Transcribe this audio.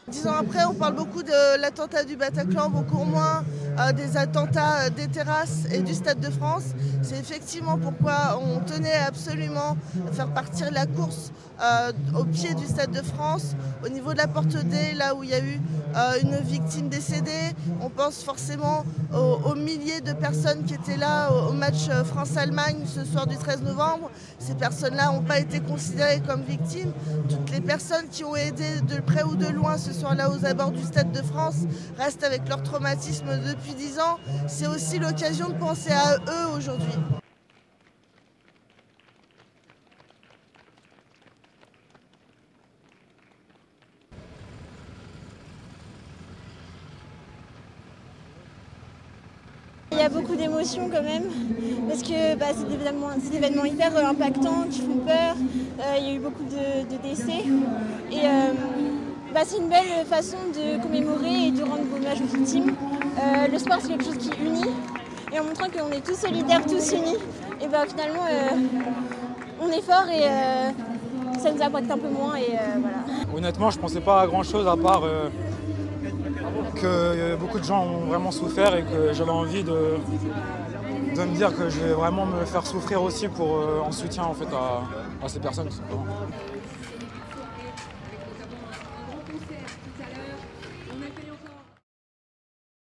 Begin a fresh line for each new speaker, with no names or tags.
10 ans après, on parle beaucoup de l'attentat du Bataclan, beaucoup moins des attentats des terrasses et du Stade de France. C'est effectivement pourquoi on tenait absolument à faire partir la course au pied du Stade de France, au niveau de la porte D, là où il y a eu une victime décédée. On pense forcément aux milliers de personnes qui étaient là au match France-Allemagne ce soir du 13 novembre. Ces personnes-là n'ont pas été considérées comme victimes. Toutes les personnes qui ont aidé de près ou de loin ce soir-là aux abords du Stade de France restent avec leur traumatisme depuis 10 ans. C'est aussi l'occasion de penser à eux aujourd'hui.
Il y a beaucoup d'émotions quand même, parce que c'est des événements hyper impactants, qui font peur. Il y a eu beaucoup de décès. Et c'est une belle façon de commémorer et de rendre hommage aux victimes. Le sport, c'est quelque chose qui unit. Et en montrant qu'on est tous solidaires, tous unis, et finalement, on est fort et ça nous impacte un peu moins. Et voilà.
Honnêtement, je pensais pas à grand chose à part que beaucoup de gens ont vraiment souffert et que j'avais envie de me dire que je vais vraiment me faire souffrir aussi en soutien en fait, à ces personnes. Tout simplement.